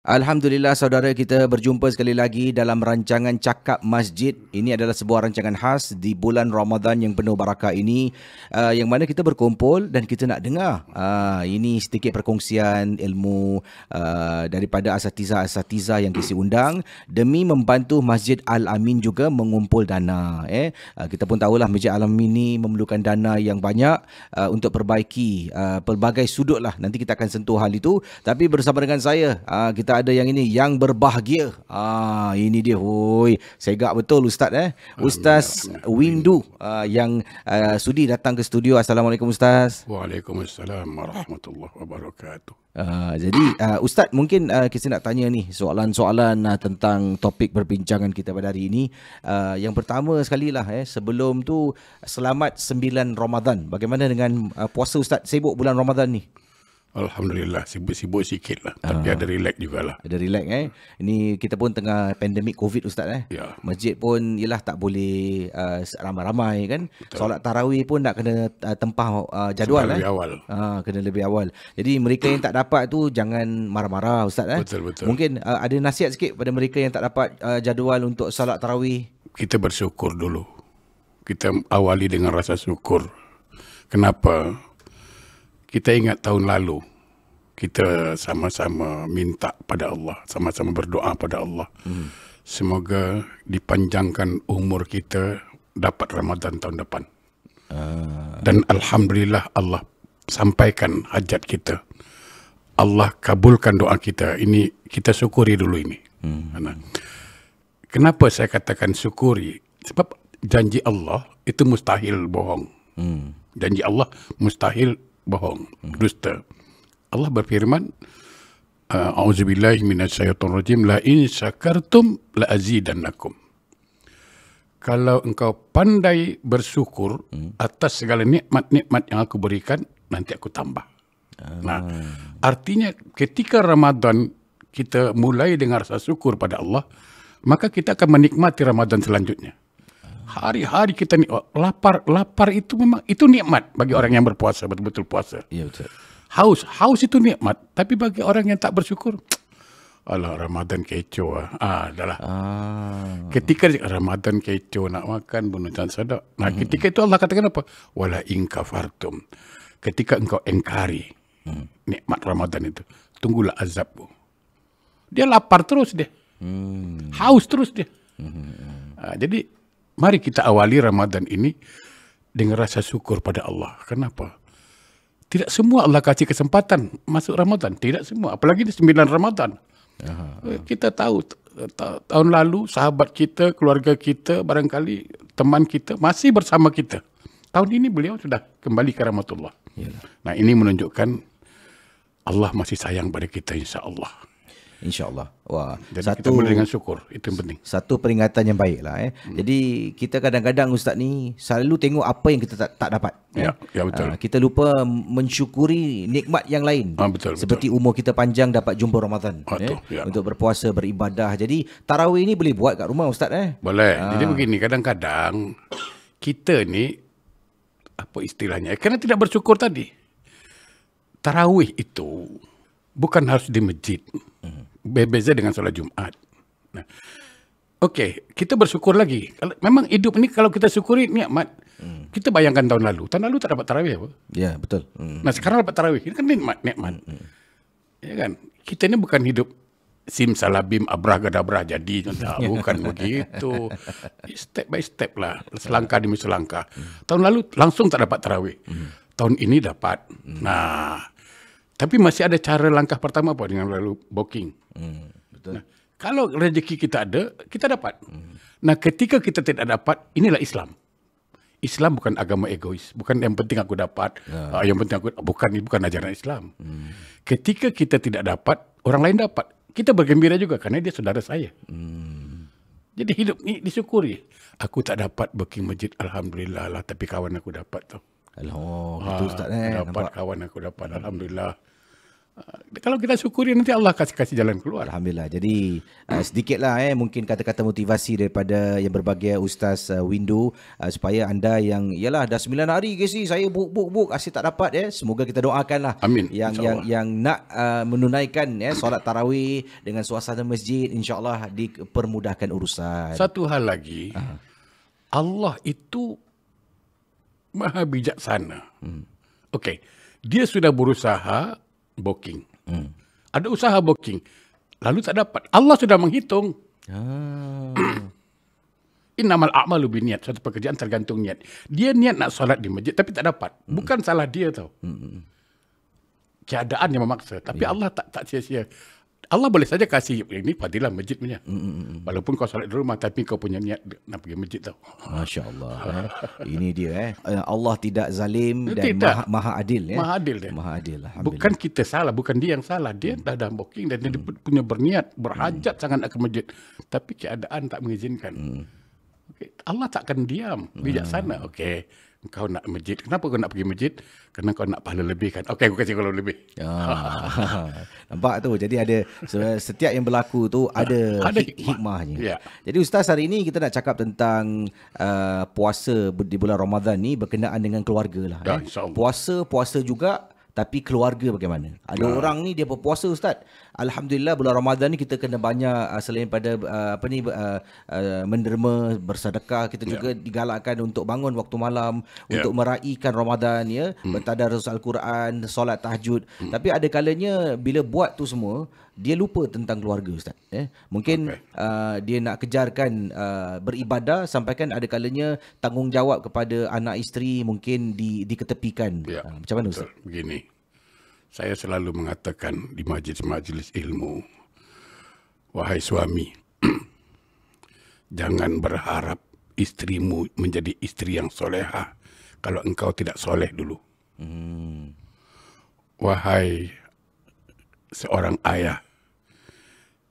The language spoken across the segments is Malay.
Alhamdulillah saudara, kita berjumpa sekali lagi dalam rancangan Cakap Masjid. Ini adalah sebuah rancangan khas di bulan Ramadan yang penuh barakah ini, yang mana kita berkumpul dan kita nak dengar ini sedikit perkongsian ilmu daripada asatiza-asatiza yang kisi undang demi membantu Masjid Al-Amin juga mengumpul dana. Kita pun tahulah Masjid Al-Amin ini memerlukan dana yang banyak untuk perbaiki pelbagai sudut lah. Nanti kita akan sentuh hal itu. Tapi bersama dengan saya, kita ada yang ini, yang berbahagia. Ini dia. Hoi, segak betul Ustaz Ustaz Windu yang sudi datang ke studio. Assalamualaikum Ustaz. Waalaikumsalam warahmatullahi wabarakatuh. Jadi Ustaz, mungkin kita nak tanya ni soalan-soalan tentang topik perbincangan kita pada hari ini. Yang pertama sekali lah, sebelum tu, selamat 9 Ramadan. Bagaimana dengan puasa Ustaz? Sibuk bulan Ramadan ni? Alhamdulillah, sibuk-sibuk sikit lah. Tapi ada relax jugalah. Ada relax Ini kita pun tengah pandemik COVID Ustaz Ya. Masjid pun yelah tak boleh ramai-ramai kan. Betul. Solat tarawih pun nak kena tempah jadual Lebih awal. Kena lebih awal. Jadi mereka yang tak dapat tu jangan marah-marah Ustaz Betul. Mungkin ada nasihat sikit pada mereka yang tak dapat jadual untuk solat tarawih. Kita bersyukur dulu. Kita awali dengan rasa syukur. Kenapa? Kita ingat tahun lalu, kita sama-sama minta pada Allah, sama-sama berdoa pada Allah. Semoga dipanjangkan umur kita dapat Ramadan tahun depan. Dan Alhamdulillah Allah sampaikan hajat kita. Allah kabulkan doa kita. Ini kita syukuri dulu ini. Kenapa saya katakan syukuri? Sebab janji Allah itu mustahil bohong. Janji Allah mustahil bohong, dusta. Allah berfirman, A'udzubillahi minasyaitonirrajim, la in syakartum la azidannakum. Kalau engkau pandai bersyukur atas segala nikmat-nikmat yang aku berikan, nanti aku tambah. Nah, artinya ketika Ramadan kita mulai dengan rasa syukur pada Allah, maka kita akan menikmati Ramadan selanjutnya. Hari-hari kita ni lapar itu memang itu nikmat bagi orang yang berpuasa, betul-betul puasa. Ya, betul. Haus itu nikmat, tapi bagi orang yang tak bersyukur, alah Ramadan kecoh adalah. Ketika Ramadan kecoh, nak makan bunuh dan sadaq. Nah, ketika itu Allah katakan apa? Wala in kafartum. Ketika engkau engkari nikmat Ramadan itu, tunggulah azabmu. Dia lapar terus dia. Haus terus dia. Jadi mari kita awali Ramadan ini dengan rasa syukur pada Allah. Kenapa? Tidak semua Allah kasih kesempatan masuk Ramadan. Tidak semua. Apalagi di 9 Ramadan. Kita tahu tahun lalu sahabat kita, keluarga kita, barangkali teman kita masih bersama kita. Tahun ini beliau sudah kembali ke rahmatullah. Nah, ini menunjukkan Allah masih sayang pada kita, insya-Allah. InsyaAllah. Wah, jadi kita boleh dengan syukur. Itu yang penting. Satu peringatan yang baik lah. Jadi kita kadang-kadang Ustaz ni selalu tengok apa yang kita tak dapat. Ya betul. Kita lupa mensyukuri nikmat yang lain. Betul. Seperti umur kita panjang dapat jumpa Ramadan. Untuk berpuasa, beribadah. Jadi tarawih ni boleh buat kat rumah Ustaz Boleh. Jadi begini, kadang-kadang kita ni, apa istilahnya, kerana tidak bersyukur tadi. Tarawih itu bukan harus di masjid. Berbeza dengan solat Jumaat. Nah, okey, kita bersyukur lagi. Memang hidup ini kalau kita syukuri nikmat. Kita bayangkan tahun lalu tak dapat tarawih apa? Ya, betul. Nah, sekarang dapat tarawih. Ini kan nikmat. Ya kan? Kita ini bukan hidup simsalabim abrah-gadabrah jadi. Bukan begitu. Step by step lah. Selangkah demi selangkah. Tahun lalu langsung tak dapat tarawih. Tahun ini dapat. Nah, tapi masih ada cara langkah pertama apa dengan lalu booking. Betul. Nah, kalau rezeki kita ada, kita dapat. Nah, ketika kita tidak dapat, inilah Islam. Islam bukan agama egois. Bukan yang penting aku dapat. Yang penting aku bukan ajaran Islam. Ketika kita tidak dapat, orang lain dapat. Kita bergembira juga karena dia saudara saya. Jadi hidup ini disyukuri. Aku tak dapat booking masjid, alhamdulillah lah. Tapi kawan aku dapat tu. Betul Ustaz dapat kawan aku dapat, alhamdulillah. Kalau kita syukuri nanti Allah kasih jalan keluar. Alhamdulillah. Jadi sedikitlah mungkin kata-kata motivasi daripada yang berbahagia Ustaz Windu supaya anda yang yalah dah 9 hari ke si saya book asyik tak dapat semoga kita doakanlah Amin. yang nak menunaikan solat tarawih dengan suasana masjid, insya-Allah dipermudahkan urusan. Satu hal lagi, Allah itu maha bijaksana. Okey, dia sudah berusaha booking. Ada usaha booking. Lalu tak dapat. Allah sudah menghitung. Innamal a'malu binniat. Satu pekerjaan tergantung niat. Dia niat nak solat di masjid tapi tak dapat. Bukan salah dia tau. Keadaan yang memaksa. Tapi Allah tak sia-sia. Allah boleh saja kasih ini fadilah masjid punya. Walaupun kau solat di rumah tapi kau punya niat nak pergi masjid tau. Masya-Allah. Ini dia Allah tidak zalim dan maha adil Maha adil dia. Maha adil. Bukan kita salah, bukan dia yang salah. Dia dah booking dan dia punya berniat, berhajat sangat nak ke masjid. Tapi keadaan tak mengizinkan. Okay. Allah takkan diam, bijaksana. Okey, kau nak masjid. Kenapa kau nak pergi masjid? Kerana kau nak pahala lebih kan. Okey, aku kasih kau lebih. Nampak tu. Jadi ada setiap yang berlaku tu ada hikmahnya. Yeah. Jadi Ustaz, hari ini kita nak cakap tentang puasa di bulan Ramadan ni berkenaan dengan keluarga lah. Puasa juga, tapi keluarga bagaimana? Ada orang ni dia berpuasa Ustaz. Alhamdulillah bulan Ramadan ni kita kena banyak selain pada menderma, bersedekah, kita juga digalakkan untuk bangun waktu malam untuk meraihkan Ramadan bertadarus Al-Quran, solat tahajud. Tapi ada kalanya bila buat tu semua dia lupa tentang keluarga Ustaz. Mungkin dia nak kejarkan beribadah sampai kan ada kalanya tanggungjawab kepada anak isteri mungkin diketepikan. Macam mana Ustaz? Begini. Saya selalu mengatakan di majlis-majlis ilmu, wahai suami, jangan berharap istrimu menjadi istri yang solehah kalau engkau tidak soleh dulu. Wahai seorang ayah,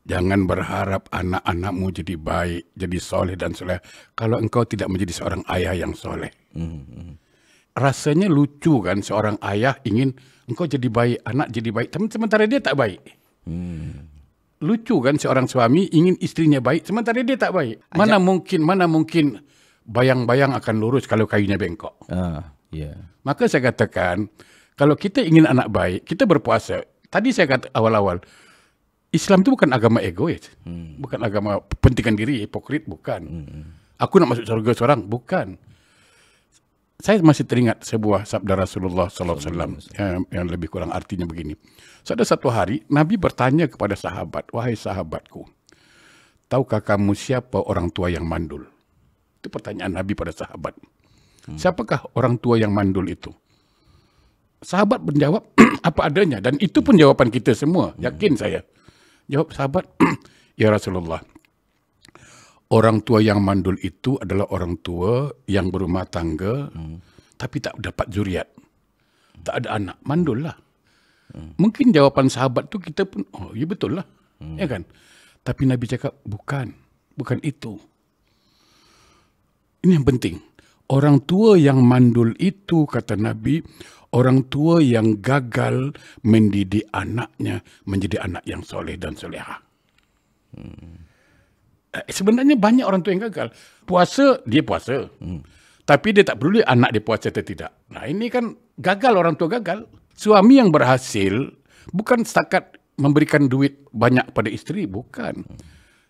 jangan berharap anak-anakmu jadi baik, jadi soleh dan soleh kalau engkau tidak menjadi seorang ayah yang soleh. Rasanya lucu kan seorang ayah ingin engkau jadi baik, anak jadi baik, sementara dia tak baik. Lucu kan seorang suami ingin istrinya baik, sementara dia tak baik. Mana mungkin bayang-bayang akan lurus kalau kayunya bengkok. Maka saya katakan, kalau kita ingin anak baik, kita berpuasa. Tadi saya kata awal-awal, Islam itu bukan agama egois. Bukan agama pentingkan diri, hipokrit, bukan. Aku nak masuk surga seorang, bukan. Saya masih teringat sebuah sabda Rasulullah SAW yang lebih kurang artinya begini. Ada satu hari, Nabi bertanya kepada sahabat, wahai sahabatku, tahukah kamu siapa orang tua yang mandul? Itu pertanyaan Nabi pada sahabat. Siapakah orang tua yang mandul itu? Sahabat menjawab apa adanya. Dan itu pun jawaban kita semua, yakin saya. Jawab sahabat, ya Rasulullah, orang tua yang mandul itu adalah orang tua yang berumah tangga tapi tak dapat zuriat. Tak ada anak, mandul lah. Mungkin jawaban sahabat tu kita pun, oh ya betul lah. Ya kan? Tapi Nabi cakap, bukan itu. Ini yang penting. Orang tua yang mandul itu, kata Nabi, orang tua yang gagal mendidik anaknya menjadi anak yang soleh dan solehah. Sebenarnya banyak orang tua yang gagal. Puasa, dia puasa. Tapi dia tak peduli anak dia puasa atau tidak. Nah ini kan gagal, orang tua gagal. Suami yang berhasil bukan setakat memberikan duit banyak pada isteri, bukan.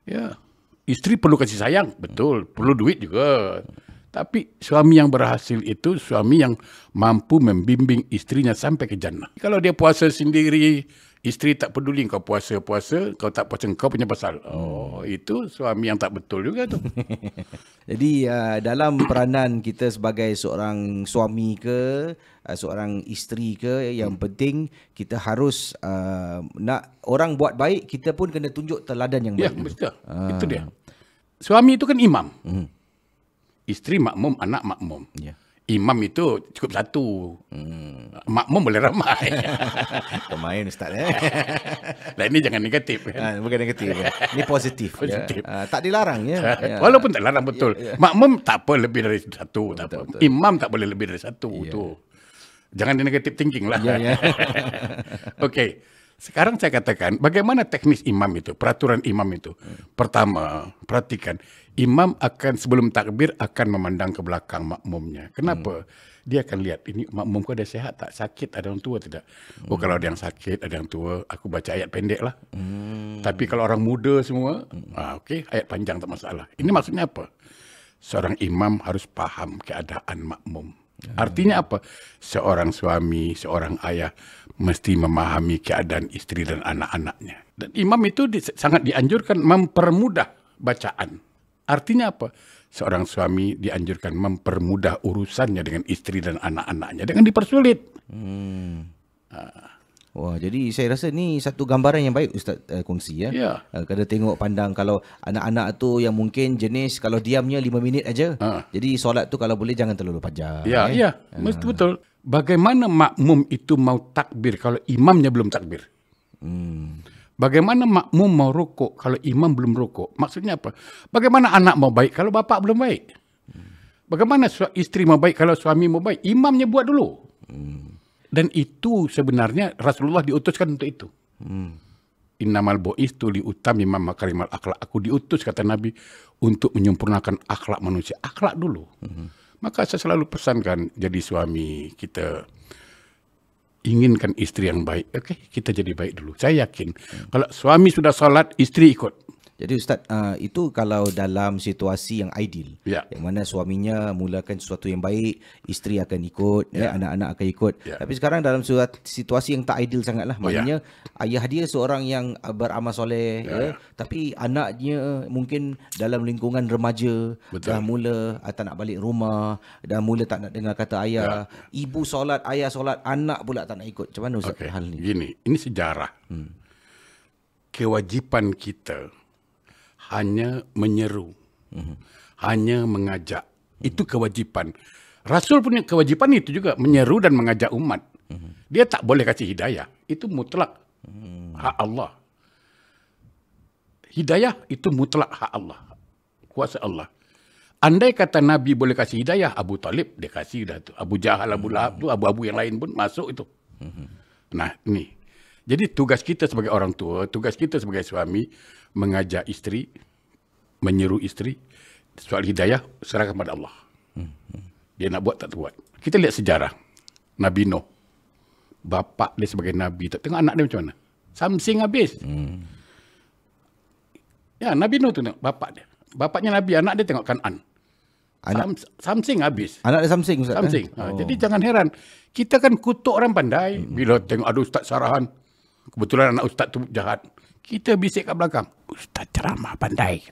Ya, isteri perlu kasih sayang, betul. Perlu duit juga. Tapi suami yang berhasil itu suami yang mampu membimbing istrinya sampai ke jannah. Kalau dia puasa sendiri, isteri tak peduli kau puasa-puasa, kau tak puasa kau punya pasal. Oh, itu suami yang tak betul juga tu. Jadi dalam peranan kita sebagai seorang suami ke, seorang isteri ke, yang penting kita harus nak orang buat baik, kita pun kena tunjuk teladan yang baik. Ya, betul. Itu dia. Suami itu kan imam. Isteri makmum, anak makmum. Imam itu cukup satu. Makmum boleh ramai. Pemain Ustaz. Nah ini jangan negatif. Bukan negatif. Ini positif. Tak dilarang ya. Walaupun tak dilarang, betul. Makmum tak apa lebih dari satu. Betul. Imam tak boleh lebih dari satu. Tu. Jangan negatif thinking lah. Okey. Sekarang saya katakan, bagaimana teknis imam itu, peraturan imam itu. Pertama, perhatikan, imam akan sebelum takbir akan memandang ke belakang makmumnya. Kenapa? Dia akan lihat, ini makmumku ada sehat tak? Sakit, ada yang tua tidak? Oh, kalau ada yang sakit, ada yang tua, aku baca ayat pendek lah. Tapi kalau orang muda semua, okey, ayat panjang tak masalah. Ini maksudnya apa? Seorang imam harus paham keadaan makmum. Artinya apa? Seorang suami, seorang ayah mesti memahami keadaan isteri dan anak-anaknya. Dan imam itu sangat dianjurkan mempermudah bacaan. Artinya apa? Seorang suami dianjurkan mempermudah urusannya dengan isteri dan anak-anaknya. Jangan dipersulit. Wah, jadi saya rasa ni satu gambaran yang baik Ustaz kongsi ya. Ya. Kada tengok pandang kalau anak-anak tu yang mungkin jenis kalau diamnya 5 minit aja. Jadi solat tu kalau boleh jangan terlalu panjang. Ya, ya, mesti betul. Bagaimana makmum itu mau takbir kalau imamnya belum takbir? Bagaimana makmum mau rukuk kalau imam belum rukuk? Maksudnya apa? Bagaimana anak mau baik kalau bapak belum baik? Bagaimana isteri mau baik kalau suami mau baik? Imamnya buat dulu. Dan itu sebenarnya Rasulullah diutuskan untuk itu. Innamal bu'istu liutammima makarimal akhlak. Aku diutus, kata Nabi, untuk menyempurnakan akhlak manusia. Akhlak dulu. Maka saya selalu pesankan, jadi suami kita inginkan istri yang baik. Okey, kita jadi baik dulu. Saya yakin kalau suami sudah salat, istri ikut. Jadi Ustaz, itu kalau dalam situasi yang ideal, yang mana suaminya mulakan sesuatu yang baik, isteri akan ikut, anak-anak akan ikut. Tapi sekarang dalam situasi yang tak ideal sangatlah, maknanya ayah dia seorang yang beramal soleh, tapi anaknya mungkin dalam lingkungan remaja, dah mula tak nak balik rumah, dah mula tak nak dengar kata ayah, ibu solat, ayah solat, anak pula tak nak ikut. Macam mana Ustaz hal ni? Gini, ini sejarah. Kewajipan kita hanya menyeru, hanya mengajak. Itu kewajipan. Rasul punya kewajipan itu juga, menyeru dan mengajak umat. Dia tak boleh kasih hidayah. Itu mutlak hak Allah. Hidayah itu mutlak hak Allah. Kuasa Allah. Andai kata Nabi boleh kasih hidayah, Abu Talib dia kasih dah tu. Abu Jahal, Abu Lahab tu, abu-abu yang lain pun masuk itu. Nah, ini. Jadi tugas kita sebagai orang tua, tugas kita sebagai suami, mengajak isteri, menyeru isteri, soal hidayah serahkan pada Allah. Dia nak buat tak buat. Kita lihat sejarah Nabi Nuh. Bapa dia sebagai Nabi, tak tengok anak dia macam mana? Samsing habis. Ya, Nabi Nuh tu tengok bapa dia. Bapaknya Nabi, anak dia tengok Kanan. Samsing habis. Anak dia samsing Ustaz. Samsing. Jadi jangan heran. Kita kan kutuk orang pandai. Bila tengok ada ustaz sarahan, kebetulan anak ustaz tu jahat, kita bisik kat belakang, ustaz ceramah pandai.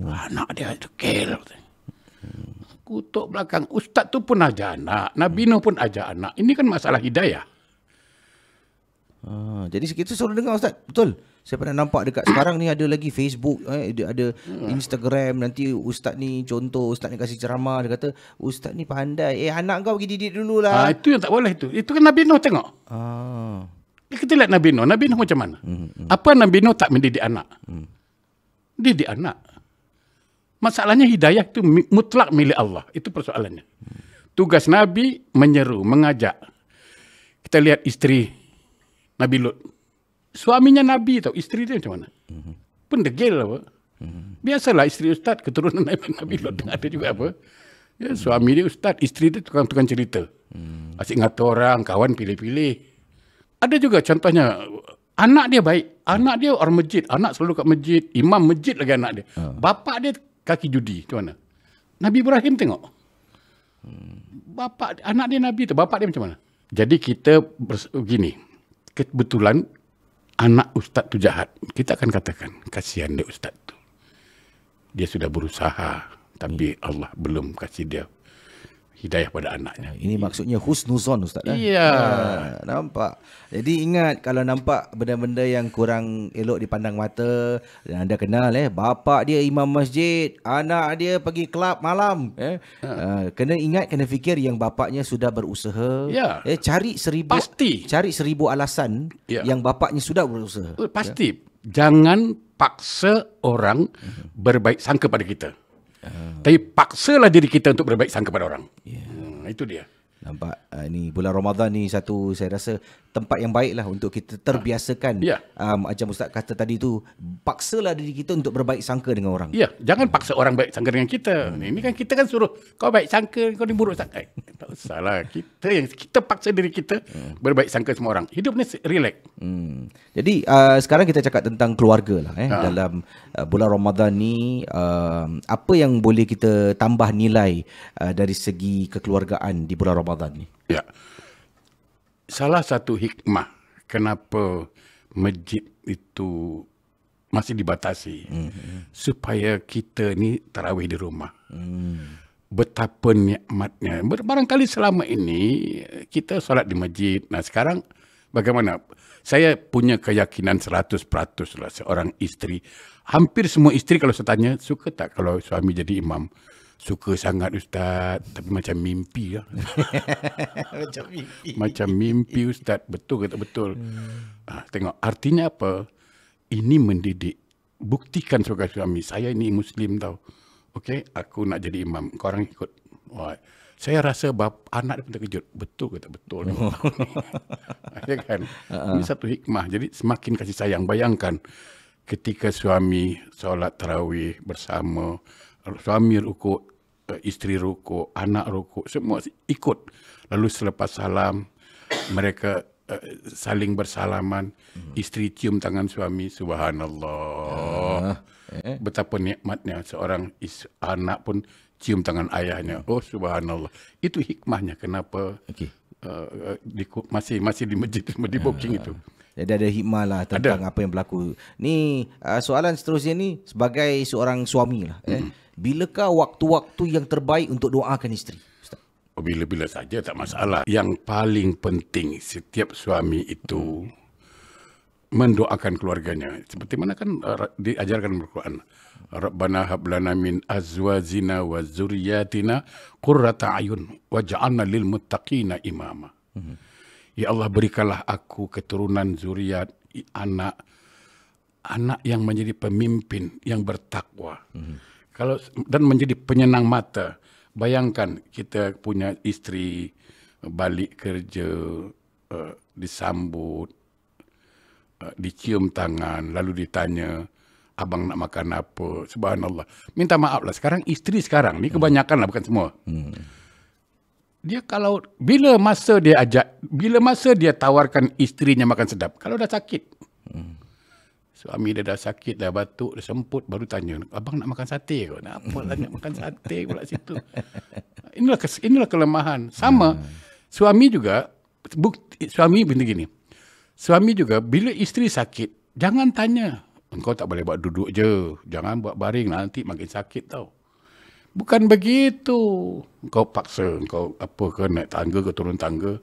Anak dia dekil. Kutuk belakang. Ustaz tu pun ajar anak. Nabi Nuh pun ajar anak. Ini kan masalah hidayah. Jadi kita suruh dengar Ustaz. Betul. Saya pernah nampak dekat sekarang ni ada lagi Facebook, ada Instagram. Nanti Ustaz ni contoh, Ustaz ni kasih ceramah. Dia kata, Ustaz ni pandai. Anak kau pergi didik dululah. Itu yang tak boleh tu. Itu kan Nabi Nuh tengok. Kita lihat Nabi Nuh. Nabi Nuh macam mana? Apa Nabi Nuh tak mendidik anak? Didik anak. Masalahnya hidayah itu mutlak milik Allah. Itu persoalannya. Tugas Nabi menyeru, mengajak. Kita lihat isteri Nabi Lut. Suaminya Nabi tau, isteri dia macam mana? Pun degil apa? Biasalah isteri ustaz, keturunan Nabi Lut. Ada juga apa? Ya, suami dia ustaz, isteri dia tukang-tukang cerita. Asyik ngata orang, kawan pilih-pilih. Ada juga contohnya, anak dia baik. Anak dia orang masjid. Anak selalu kat masjid. Imam masjid lagi anak dia. Bapak dia kaki judi. Macam mana? Nabi Ibrahim tengok. Anak dia Nabi tu. Bapak dia macam mana? Jadi kita begini. Kebetulan anak ustaz tu jahat. Kita akan katakan, kasihan dia ustaz tu. Dia sudah berusaha. Tapi Allah belum kasih dia hidayah pada anaknya. Ini maksudnya husnuzon Ustaz. Iya. Nampak. Jadi ingat kalau nampak benda-benda yang kurang elok dipandang mata, dan anda kenal bapak dia imam masjid, anak dia pergi kelab malam, kena ingat, kena fikir yang bapaknya sudah berusaha. Cari 1000 alasan yang bapaknya sudah berusaha. Pasti. Jangan paksa orang berbaik sangka pada kita. Tapi paksalah diri kita untuk berbaik sangka pada orang. Itu dia. Nampak, ni bulan Ramadan ni satu, saya rasa tempat yang baik lah untuk kita terbiasakan. Ya. Macam Ustaz kata tadi tu, paksalah diri kita untuk berbaik sangka dengan orang. Ya, jangan paksa orang baik sangka dengan kita. Ini kan kita kan suruh kau baik sangka, kau ni buruk sangka. Tak usahlah. Kita paksa diri kita berbaik sangka semua orang. Hidup ni relax. Jadi sekarang kita cakap tentang keluarga lah dalam bulan Ramadan ni, apa yang boleh kita tambah nilai dari segi kekeluargaan di bulan Ramadan ni? Ya. Salah satu hikmah kenapa masjid itu masih dibatasi supaya kita ni tarawih di rumah. Betapa nikmatnya. Barangkali selama ini kita solat di masjid. Nah sekarang bagaimana? Saya punya keyakinan 100% lah seorang isteri. Hampir semua isteri kalau saya tanya, suka tak kalau suami jadi imam? Suka sangat Ustaz, tapi macam mimpi lah. Macam mimpi Ustaz. Betul ke tak betul? Tengok, artinya apa? Ini mendidik. Buktikan sebagai suami. Saya ini Muslim tau. Okey, aku nak jadi imam. Kau orang ikut. Wah, saya rasa anak dia pun terkejut. Betul ke tak betul? Ya kan? Ini satu hikmah. Jadi semakin kasih sayang. Bayangkan ketika suami solat tarawih bersama, suami rukuk, isteri rukuk, anak rukuk, semua ikut. Lalu selepas salam, mereka saling bersalaman. Isteri cium tangan suami, subhanallah. Betapa nikmatnya seorang anak pun cium tangan ayahnya. Oh subhanallah. Itu hikmahnya kenapa masih di masjid, di booking itu. Jadi ada hikmah lah tentang apa yang berlaku. Ni soalan seterusnya ni sebagai seorang suami lah. Bilakah waktu-waktu yang terbaik untuk doakan isteri? Ustaz? Bila-bila saja tak masalah. Yang paling penting setiap suami itu mendoakan keluarganya. Seperti mana kan diajarkan Al-Quran. Rabbana hab lana min azwajina wa zurriyatina qurrata ayun waj'alna lil muttaqina imama. Ya Allah, berikanlah aku keturunan zuriat, anak yang menjadi pemimpin, yang bertakwa. Dan menjadi penyenang mata. Bayangkan kita punya isteri balik kerja, disambut, dicium tangan, lalu ditanya, abang nak makan apa? Subhanallah. Minta maaf lah. Sekarang isteri sekarang ni kebanyakan lah, bukan semua. Dia kalau bila masa dia tawarkan isterinya makan sedap, kalau dah sakit. Suami dia dah sakit, dah batuk, dah semput, baru tanya, abang nak makan sate ke? Kenapa lah nak makan sate pula situ? Inilah kelemahan. Sama, suami juga, suami begini, suami juga bila isteri sakit, jangan tanya, engkau tak boleh buat duduk je, jangan buat baring, nanti makin sakit tau. Bukan begitu. Engkau paksa, engkau apa ke naik tangga ke turun tangga.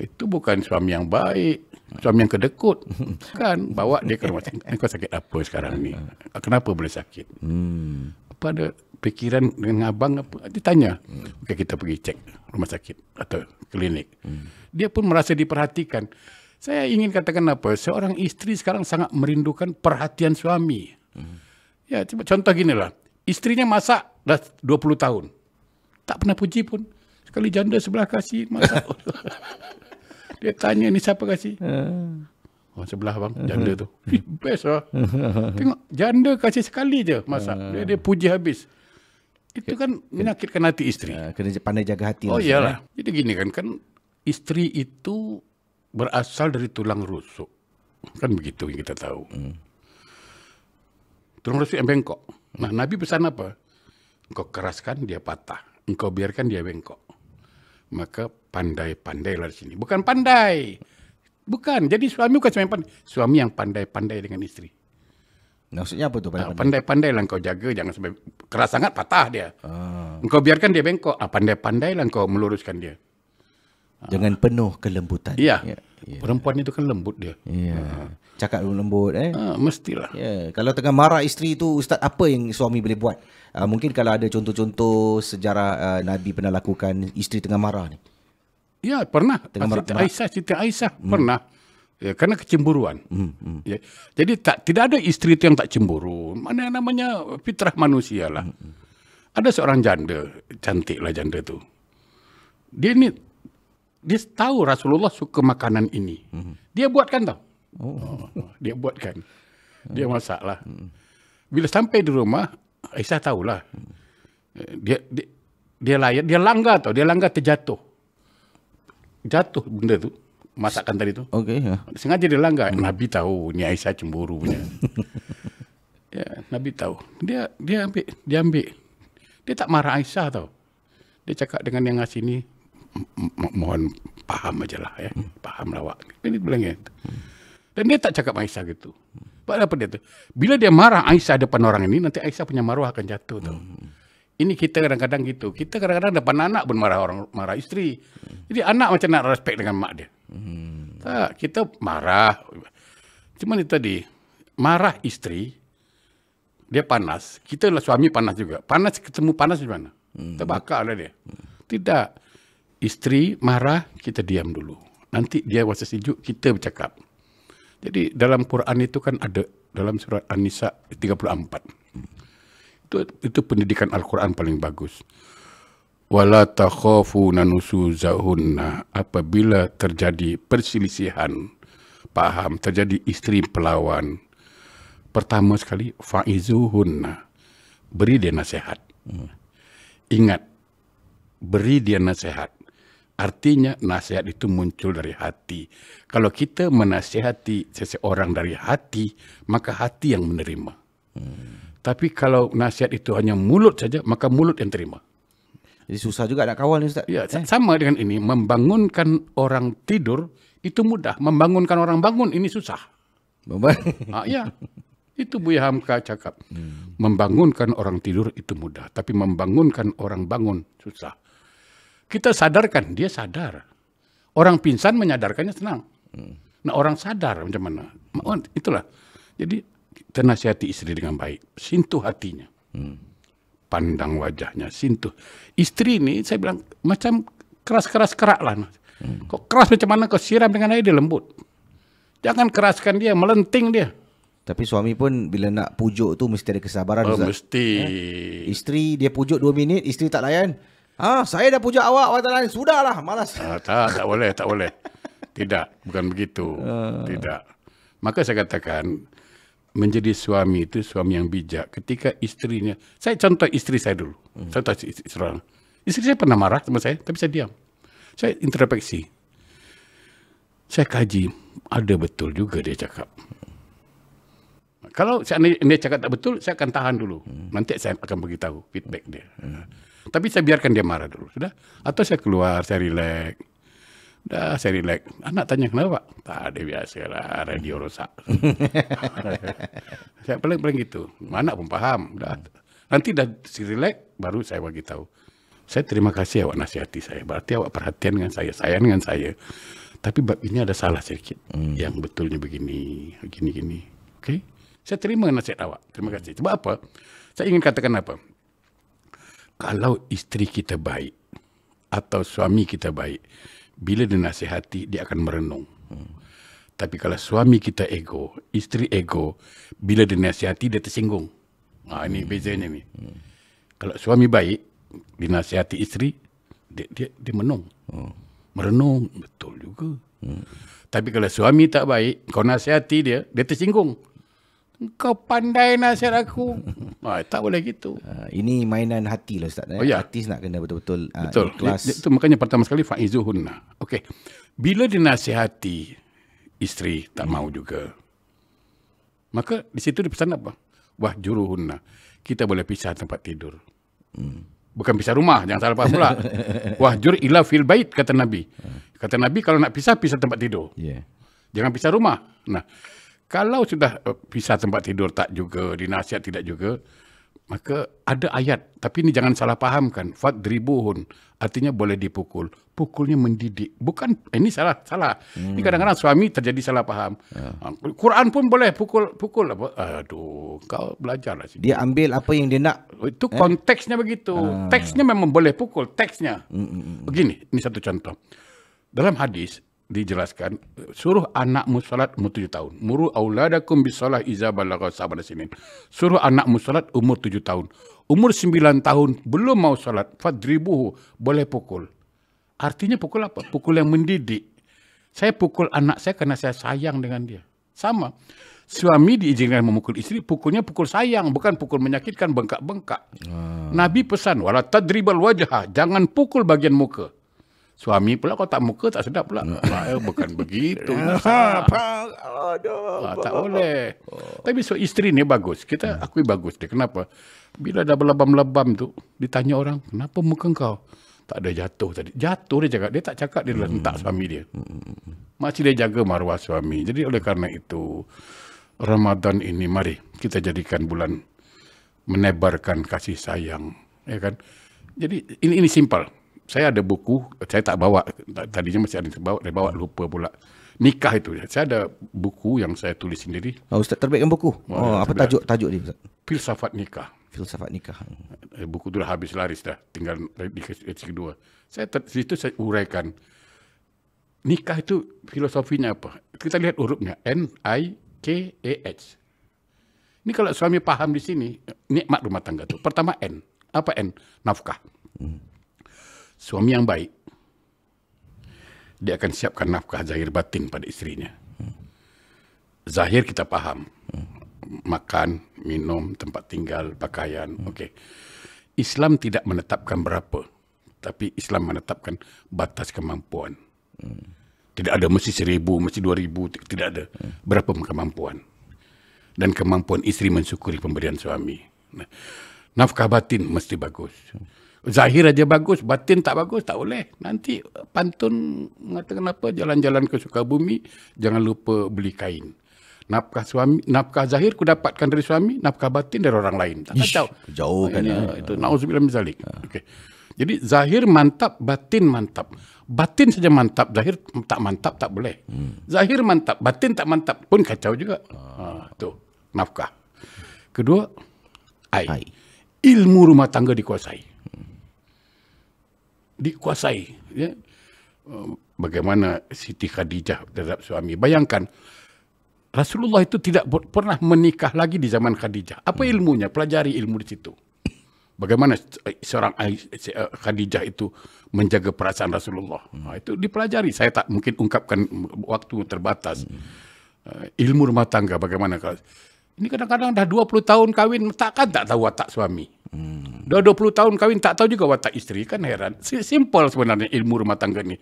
Itu bukan suami yang baik. Suami yang kedekut. Kan bawa dia ke rumah sakit. Kau sakit apa sekarang ni? Kenapa boleh sakit? Apa ada pikiran dengan abang apa? Dia tanya. Okay, kita pergi cek rumah sakit atau klinik. Dia pun merasa diperhatikan. Saya ingin katakan apa? Seorang isteri sekarang sangat merindukan perhatian suami. Ya, contoh gini lah. Istrinya masak dah 20 tahun. Tak pernah puji pun. Sekali janda sebelah kasih masak. Dia tanya, ni siapa kasih? Oh, sebelah bang, janda tu. Best lah. Tengok, janda kasih sekali je masak. Dia puji habis. Itu kan menyakitkan hati isteri. Kena pandai jaga hati. Oh iyalah. Jadi gini kan isteri itu berasal dari tulang rusuk. Kan begitu yang kita tahu. Tulang rusuk yang bengkok. Nah, Nabi pesan apa? Engkau keraskan, dia patah. Engkau biarkan, dia bengkok. Maka pandai-pandailah di sini. Bukan pandai. Bukan. Jadi suami bukan suami yang pandai. Suami yang pandai-pandai dengan isteri. Maksudnya apa tu? Pandai-pandailah engkau jaga. Jangan sampai keras sangat, patah dia. Engkau biarkan dia bengkok. Pandai-pandailah engkau meluruskan dia. Dengan penuh kelembutan. Iya. Perempuan itu kan lembut dia. Cakap lembut. Mestilah. Kalau tengah marah isteri tu, Ustaz, apa yang suami boleh buat? Mungkin kalau ada contoh-contoh sejarah Nabi pernah lakukan isteri tengah marah ni. Ya, pernah. Siti Aisyah pernah. Ya, karena kecemburuan. Ya. Jadi tidak ada isteri itu yang tak cemburu. Mana yang namanya fitrah manusia lah. Ada seorang janda, cantik lah janda tu. Dia ni dia tahu Rasulullah suka makanan ini. Dia buatkan tau. Dia buatkan. Dia masak lah. Bila sampai di rumah, Aisyah tahulah. Dia langgar tau. Dia langgar terjatuh. Jatuh benda tu. Masakan tadi tu. Okey. Sengaja dia langgar. Nabi tahu ni Aisyah cemburu punya. Ya, Nabi tahu. Dia ambil. Dia tak marah Aisyah tau. Dia cakap dengan yang ngasih ni, mohon faham ajalah ya. Faham lawak. Dia bilang gitu. Dan dia tak cakap Aisyah gitu. Apa dia tu? Bila dia marah Aisyah depan orang ini, nanti Aisyah punya maruah akan jatuh tau. Ini kita kadang-kadang gitu. Kita kadang-kadang depan anak pun marah isteri. Jadi anak macam nak respect dengan mak dia. Tak, kita marah. Cuma itu tadi, marah isteri, dia panas. Kita lah suami panas juga. Panas ketemu panas di mana? Terbakar lah dia. Tidak. Isteri marah, kita diam dulu. Nanti dia rasa sejuk, kita bercakap. Jadi dalam Quran itu kan ada, dalam surat An-Nisa 34. Itu pendidikan Al-Quran paling bagus. Wala takhafuna nusuzahunna, apabila terjadi perselisihan paham, terjadi isteri pelawan, pertama sekali fa'izuhunna, beri dia nasihat. Ingat, beri dia nasihat. Artinya nasihat itu muncul dari hati. Kalau kita menasihati seseorang dari hati, maka hati yang menerima. Tapi kalau nasihat itu hanya mulut saja, maka mulut yang terima. Jadi susah juga nak kawal ni Ustaz. Ya, sama dengan ini, membangunkan orang tidur itu mudah, membangunkan orang bangun ini susah. Ya, itu Buya Hamka cakap. Membangunkan orang tidur itu mudah, tapi membangunkan orang bangun susah. Kita sadarkan, dia sadar. Orang pingsan menyadarkannya senang. Nah, orang sadar macam mana? Itulah. Jadi kita nasihati istri dengan baik, sentuh hatinya. Pandang wajahnya, sentuh. Istri ni saya bilang macam keras-keras kerak lah. Kok keras macam mana kau siram dengan air dia lembut. Jangan keraskan dia, melenting dia. Tapi suami pun bila nak pujuk tu mesti ada kesabaran. Mesti. Isteri dia pujuk 2 minit, isteri tak layan. Saya dah pujuk awak tak layan. Sudahlah, malas. Tak boleh. Tidak, bukan begitu. Tidak. Maka saya katakan, menjadi suami itu suami yang bijak. Ketika istrinya, saya contoh istri saya dulu. Contoh istri saya pernah marah sama saya, tapi saya diam. Saya introspeksi. Saya kaji, ada betul juga dia cakap. Kalau dia cakap tak betul, saya akan tahan dulu. Nanti saya akan beritahu feedback dia. Tapi saya biarkan dia marah dulu, sudah. Atau saya keluar, saya relax. Dah saya relax. Anak tanya kenapa? Tak ada, biasalah, radio rosak. Saya paling gitu. Anak pun faham. Dah. Nanti dah relax, baru saya bagi tahu. Saya terima kasih awak nasihati saya. Berarti awak perhatian dengan saya, sayang dengan saya. Tapi bab ini ada salah sedikit. Yang betulnya begini. Okey? Saya terima nasihat awak. Terima kasih. Sebab apa? Saya ingin katakan apa? Kalau isteri kita baik atau suami kita baik, bila dinasihati, dia akan merenung. Tapi kalau suami kita ego, isteri ego, bila dinasihati, dia tersinggung. Ini bezanya ni. Kalau suami baik, dinasihati isteri, dia menung. Merenung, betul juga. Tapi kalau suami tak baik, kau nasihati dia tersinggung. Kau pandai nasihat aku. Tak boleh gitu. Ini mainan hati lah Ustaz. Ya. Artis nak kena betul-betul ikhlas. Itu makanya pertama sekali fa'izuhunna. Okey. Bila dinasihati isteri tak mau juga, maka di situ dipesan apa? Wahjuruhunna. Kita boleh pisah tempat tidur. Bukan pisah rumah, jangan salah faham pula. Wahjur ila fil bait, kata Nabi. Kata Nabi kalau nak pisah tempat tidur. Jangan pisah rumah. Nah, kalau sudah pisah tempat tidur tak juga, dinasihat tidak juga, maka ada ayat. Tapi ini jangan salah fahamkan. Fadribuhun. Artinya boleh dipukul. Pukulnya mendidik. Bukan, ini salah. Ini kadang-kadang suami terjadi salah faham. Quran pun boleh pukul apa? Aduh, kau belajarlah. Dia ambil apa yang dia nak. Itu konteksnya begitu. Teksnya memang boleh pukul. Teksnya. Begini, ini satu contoh. Dalam hadis, dijelaskan, suruh anakmu salat umur 7 tahun. Muru auladakum bisalah iza balagha sab'ana sinin. Suruh anakmu salat umur 7 tahun. Umur 9 tahun belum mau salat, fadribuhu, boleh pukul. Artinya pukul apa? Pukul yang mendidik. Saya pukul anak saya karena saya sayang dengan dia. Sama. Suami diizinkan memukul istri, pukulnya pukul sayang, bukan pukul menyakitkan, bengkak-bengkak. Nabi pesan, wala tadribal wajha, jangan pukul bagian muka. Suami pula kalau tak muka tak sedap pula. Bukan begitu. Tak boleh. Tapi so isteri ni bagus. Kita akui bagus dia. Kenapa? Bila dah berlebam-lebam tu, ditanya orang, kenapa muka kau? Tak ada jatuh tadi. Jatuh dia cakap. Dia tak cakap dia lentak suami dia. Masih dia jaga maruah suami. Jadi oleh karena itu, Ramadan ini mari kita jadikan bulan menebarkan kasih sayang. Ya kan? Jadi ini simpel. Saya ada buku, saya tak bawa. Tadinya masih ada saya bawa lupa pula. Nikah itu. Saya ada buku yang saya tulis sendiri. Ustaz terbitkan buku. Apa tajuk dia Ustaz? Filsafat Nikah. Filsafat Nikah. Buku itu dah habis laris dah. Tinggal di edisi kedua. Situ saya uraikan. Nikah itu filosofinya apa? Kita lihat hurufnya. N-I-K-A-H. Ini kalau suami paham di sini, nikmat rumah tangga itu. Pertama N. Apa N? Nafkah. Suami yang baik, dia akan siapkan nafkah zahir batin pada istrinya. Zahir kita paham. Makan, minum, tempat tinggal, pakaian. Okey. Islam tidak menetapkan berapa. Tapi Islam menetapkan batas kemampuan. Tidak ada mesti 1,000, mesti 2,000. Tidak ada. Berapa kemampuan. Dan kemampuan istri mensyukuri pemberian suami. Nafkah batin mesti bagus. Zahir aja bagus, batin tak bagus, tak boleh. Nanti pantun mengatakan apa, jalan-jalan ke Sukabumi, jangan lupa beli kain. Nafkah zahir ku dapatkan dari suami, nafkah batin dari orang lain. Tak kacau. Jauh kan. Itu nauzubillah min zalik. Okey. Jadi zahir mantap, batin mantap. Batin saja mantap, zahir tak mantap tak boleh. Zahir mantap, batin tak mantap pun kacau juga. Tu nafkah. Kedua, ilmu rumah tangga dikuasai. Ya. Bagaimana Siti Khadijah terhadap suami. Bayangkan, Rasulullah itu tidak pernah menikah lagi di zaman Khadijah. Apa ilmunya? Pelajari ilmu di situ. Bagaimana seorang Khadijah itu menjaga perasaan Rasulullah. Itu dipelajari. Saya tak mungkin ungkapkan, waktu terbatas. Ilmu rumah tangga bagaimana. Ini kadang-kadang dah 20 tahun kahwin, tak tahu watak suami. Dah 20 tahun kahwin, tak tahu juga watak isteri. Kan heran. Simple sebenarnya ilmu rumah tangga ni.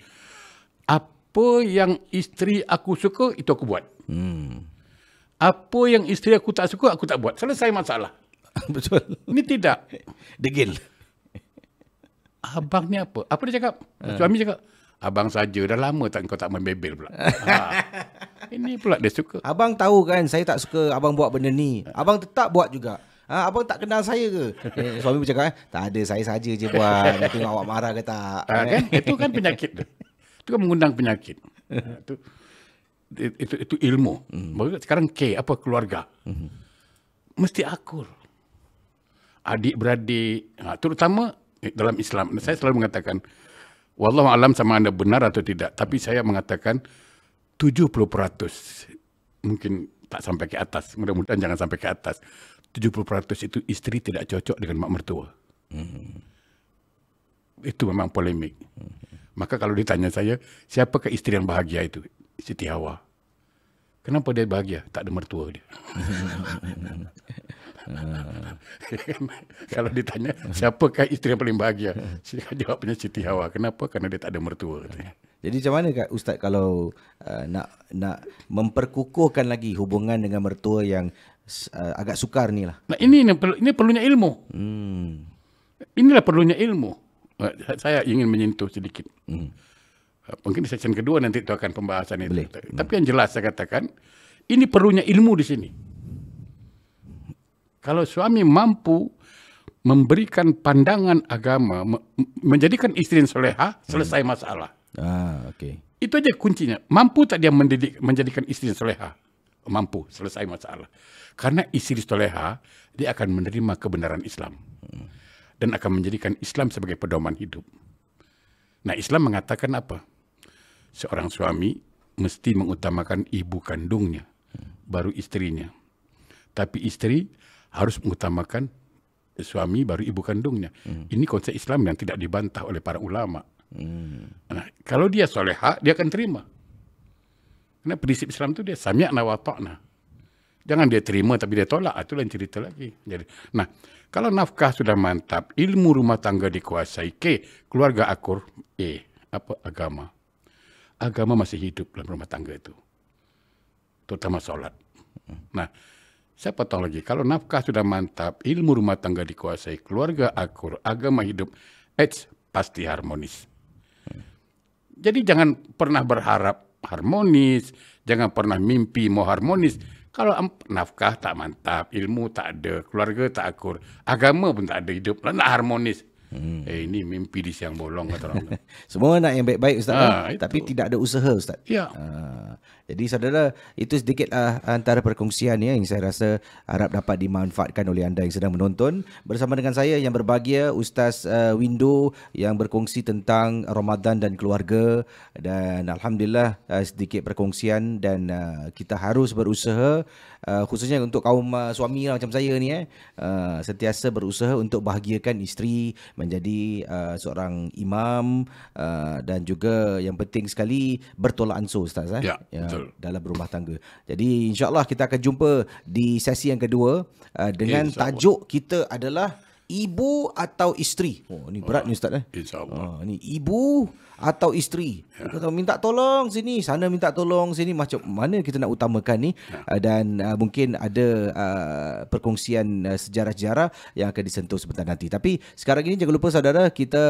Apa yang isteri aku suka, itu aku buat. Apa yang isteri aku tak suka, aku tak buat. Selesai masalah. Betul. Ini tidak. Degil. Abang ni apa? Apa dia cakap? Suami cakap, abang saja, dah lama tak kau tak membebel pula. Ini pula dia suka. Abang tahu kan saya tak suka abang buat benda ni. Abang tetap buat juga. Abang tak kenal saya ke? Suami bercakap, tak ada, saya saja je buat. Nak tengok awak marah ke tak. Kan? Itu kan penyakit tu. Itu kan mengundang penyakit. Itu ilmu. Sekarang K, apa keluarga. Mesti akur. Adik-beradik. Terutama dalam Islam. Saya selalu mengatakan, wallahu alam sama anda benar atau tidak. Tapi saya mengatakan 70%. Mungkin tak sampai ke atas. Mudah-mudahan jangan sampai ke atas. 70% itu istri tidak cocok dengan mak mertua. Itu memang polemik. Maka kalau ditanya saya, siapakah istri yang bahagia itu? Siti Hawa. Kenapa dia bahagia? Tak ada mertua dia. Kalau ditanya, siapakah istri yang paling bahagia? Jawabnya Siti Hawa. Kenapa? Karena dia tak ada mertua. Jadi macam mana Kak Ustaz kalau nak memperkukuhkan lagi hubungan dengan mertua yang agak sukar ni lah. Nah ini perlunya ilmu. Inilah perlunya ilmu. Saya ingin menyentuh sedikit. Mungkin di sesi kedua nanti itu akan pembahasan itu. Tapi yang jelas saya katakan, ini perlunya ilmu di sini. Kalau suami mampu memberikan pandangan agama, menjadikan istri yang solehah, selesai masalah. Okay. Itu aja kuncinya. Mampu tak dia menjadikan istri yang solehah? Mampu, selesai masalah. Karena istri solehah, dia akan menerima kebenaran Islam. Dan akan menjadikan Islam sebagai pedoman hidup. Nah, Islam mengatakan apa? Seorang suami mesti mengutamakan ibu kandungnya, baru istrinya. Tapi istri harus mengutamakan suami, baru ibu kandungnya. Ini konsep Islam yang tidak dibantah oleh para ulama. Nah, kalau dia soleha, dia akan terima. Karena prinsip Islam itu dia sami'na wa ta'na. Jangan dia terima tapi dia tolak, itu lain cerita lagi. Jadi, nah, kalau nafkah sudah mantap, ilmu rumah tangga dikuasai, keluarga akur, apa agama. Agama masih hidup dalam rumah tangga itu. Terutama solat. Nah, saya potong lagi. Kalau nafkah sudah mantap, ilmu rumah tangga dikuasai, keluarga akur, agama hidup, pasti harmonis. Jadi jangan pernah berharap harmonis, jangan pernah mimpi mau harmonis. Kalau nafkah tak mantap, ilmu tak ada, keluarga tak akur, agama pun tak ada hidup, nak harmonis. Ini mimpi di siang bolong kata orang. Semua nak yang baik-baik Ustaz, tapi tidak ada usaha Ustaz. Ya. Jadi saudara, itu sedikit antara perkongsian yang saya rasa harap dapat dimanfaatkan oleh anda yang sedang menonton. Bersama dengan saya yang berbahagia, Ustaz Windu yang berkongsi tentang Ramadan dan keluarga. Dan Alhamdulillah sedikit perkongsian dan kita harus berusaha, khususnya untuk kaum suami macam saya ni, sentiasa berusaha untuk bahagiakan isteri, menjadi seorang imam dan juga yang penting sekali bertolak ansur Ustaz dalam rumah tangga. Jadi insya-Allah kita akan jumpa di sesi yang kedua dengan tajuk kita adalah ibu atau isteri. Ni berat ni Ustaz InsyaAllah. Ni ibu atau isteri. Kata minta tolong sini, sana minta tolong sini, macam mana kita nak utamakan ni. Dan mungkin ada perkongsian sejarah-sejarah yang akan disentuh sebentar nanti. Tapi sekarang ini jangan lupa saudara, kita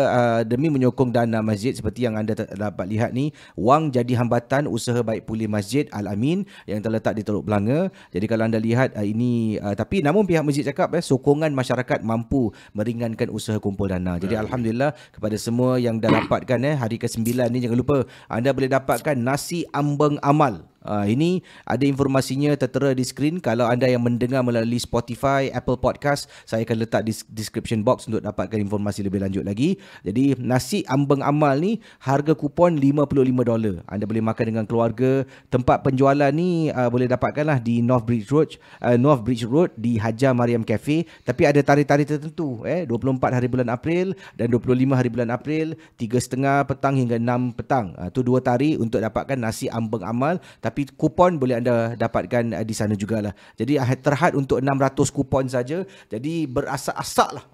demi menyokong dana masjid seperti yang anda dapat lihat ni, wang jadi hambatan usaha baik pulih Masjid Al-Amin yang terletak di Teluk Belanga. Jadi kalau anda lihat ini, tapi namun pihak masjid cakap sokongan masyarakat mampu meringankan usaha kumpul dana. Jadi Alhamdulillah kepada semua yang dah dapatkan hari ke-9 ni, jangan lupa anda boleh dapatkan nasi ambeng amal. Ini ada informasinya tertera di skrin. Kalau anda yang mendengar melalui Spotify, Apple Podcast, saya akan letak di description box untuk dapatkan informasi lebih lanjut lagi. Jadi nasi ambeng amal ni harga kupon $55. Anda boleh makan dengan keluarga. Tempat penjualan ni boleh dapatkanlah di North Bridge Road di Hajar Mariam Cafe. Tapi ada tarikh-tarikh tertentu 24 hari bulan April dan 25 hari bulan April, 3.30 petang hingga 6 petang. Itu 2 tarikh untuk dapatkan nasi ambeng amal. Tapi kupon boleh anda dapatkan di sana jugalah. Jadi terhad untuk 600 kupon saja. Jadi berasak-asak lah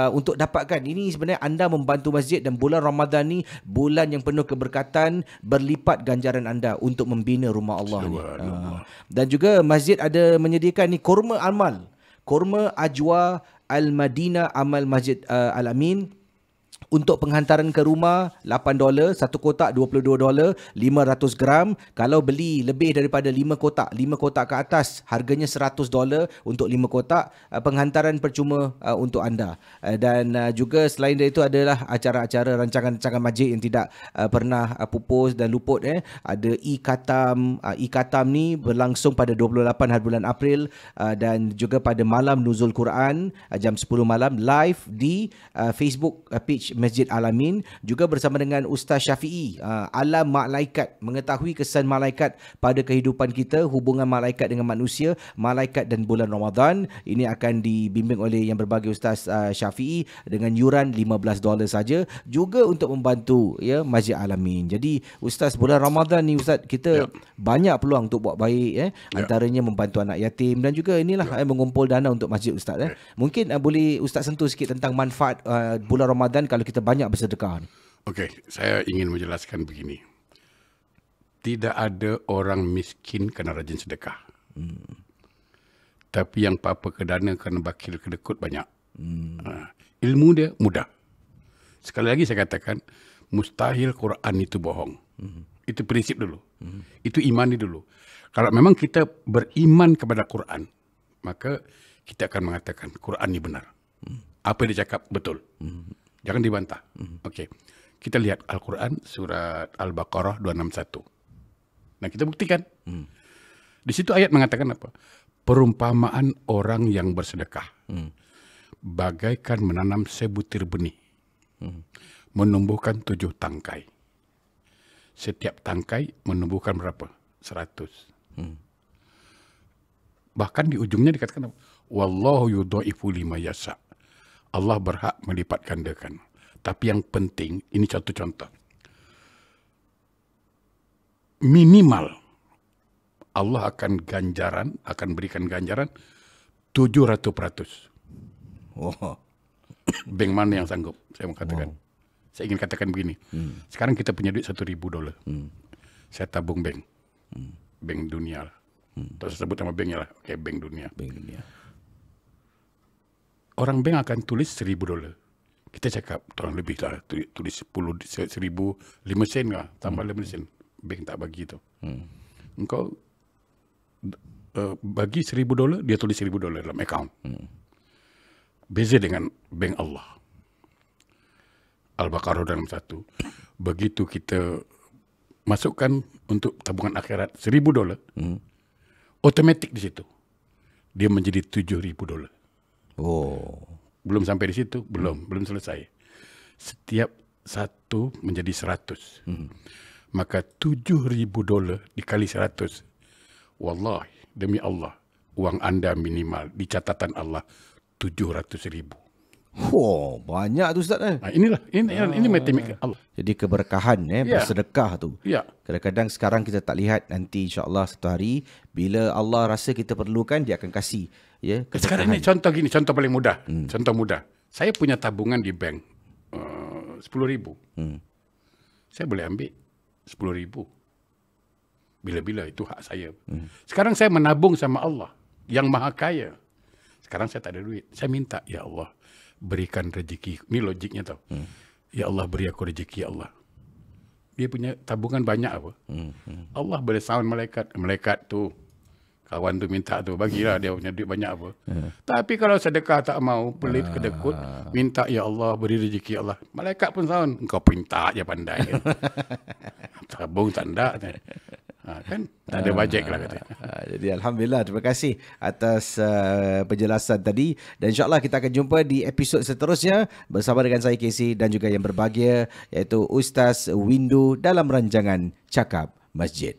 untuk dapatkan. Ini sebenarnya anda membantu masjid, dan bulan Ramadan ni bulan yang penuh keberkatan, berlipat ganjaran anda untuk membina rumah Allah ni. Dan juga masjid ada menyediakan ni kurma amal. Kurma Ajwa Al-Madinah Amal Masjid Al-Amin. Untuk penghantaran ke rumah $8, satu kotak $22, 500 gram. Kalau beli lebih daripada 5 kotak ke atas, harganya $100 untuk 5 kotak. Penghantaran percuma untuk anda. Dan juga selain dari itu adalah acara-acara rancangan-rancangan masjid yang tidak pernah pupus dan luput. Ada Ikatam. Ikatam ni berlangsung pada 28 hari bulan April dan juga pada malam Nuzul Quran jam 10 malam live di Facebook page Masjid Al-Amin, juga bersama dengan Ustaz Syafi'i. Alam malaikat, mengetahui kesan malaikat pada kehidupan kita, hubungan malaikat dengan manusia, malaikat dan bulan Ramadan. Ini akan dibimbing oleh yang berbahagia Ustaz Syafi'i dengan yuran $15 saja, juga untuk membantu Masjid Al-Amin. Jadi Ustaz, bulan Ramadan ni Ustaz, kita banyak peluang untuk buat baik, antaranya membantu anak yatim dan juga inilah mengumpul dana untuk masjid Ustaz. Mungkin boleh Ustaz sentuh sikit tentang manfaat bulan Ramadan kalau kita banyak bersedekah. Okey, saya ingin menjelaskan begini. Tidak ada orang miskin kerana rajin sedekah. Tapi yang apa-apa kedana kerana bakil kedekut banyak. Ilmu dia mudah. Sekali lagi saya katakan, mustahil Quran itu bohong. Itu prinsip dulu. Itu imani dulu. Kalau memang kita beriman kepada Quran, maka kita akan mengatakan Quran ini benar. Apa yang dia cakap betul. Jangan dibantah. Okey. Kita lihat Al-Quran surat Al-Baqarah 261. Nah, kita buktikan. Di situ ayat mengatakan apa? Perumpamaan orang yang bersedekah. Bagaikan menanam sebutir benih. Menumbuhkan 7 tangkai. Setiap tangkai menumbuhkan berapa? 100. Bahkan di ujungnya dikatakan apa? Wallahu yudha'ifu lima yasha'. Allah berhak melipat gandakan. Tapi yang penting, ini contoh-contoh. Minimal Allah akan berikan ganjaran 700%. Oh. Bank mana yang sanggup? Saya mau katakan. Saya ingin katakan begini. Sekarang kita punya duit $1,000. Saya tabung bank. Bank dunia lah. Tak saya sebut nama banknya lah. Okay, bank dunia. Bank dunia. Orang bank akan tulis $1,000. Kita cakap, tolong lebih lah. Tulis 1,000, 5 sen lah. Tambah 5 sen. Bank tak bagi tu. Engkau bagi $1,000, dia tulis $1,000 dalam account. Beza dengan bank Allah. Al-Baqarah dalam 1. Begitu kita masukkan untuk tabungan akhirat $1,000, otomatik di situ. Dia menjadi $7,000. Oh. Belum sampai di situ, belum selesai. Setiap satu menjadi 100. Maka $7,000 dikali 100. Wallahi, demi Allah, uang anda minimal di catatan Allah 700,000. Oh, banyak tu Ustaz. Ini matematik Allah. Jadi keberkahan bersedekah tu. Ya. Kadang-kadang sekarang kita tak lihat, nanti insya-Allah satu hari bila Allah rasa kita perlukan, dia akan kasih ya. Sekarang ini contoh gini, contoh paling mudah. Contoh mudah. Saya punya tabungan di bank 10,000. Saya boleh ambil 10,000. Bila-bila itu hak saya. Sekarang saya menabung sama Allah yang Maha Kaya. Sekarang saya tak ada duit. Saya minta, ya Allah, berikan rezeki. Ini logiknya tau. Ya Allah, beri aku rezeki, ya Allah. Dia punya tabungan banyak apa? Allah boleh sound malaikat. Malaikat tu, kawan tu minta tu, bagilah dia punya duit banyak apa. Tapi kalau sedekah tak mau, pelit kedekut, minta, ya Allah, beri rezeki, ya Allah. Malaikat pun sound. Engkau pinta je pandai. Tabung tanda. Kan tak ada bajet lah katanya. Jadi alhamdulillah, terima kasih atas penjelasan tadi, dan insya-Allah kita akan jumpa di episod seterusnya bersama dengan saya Casey dan juga yang berbahagia iaitu Ustaz Windu dalam rancangan Cakap Masjid.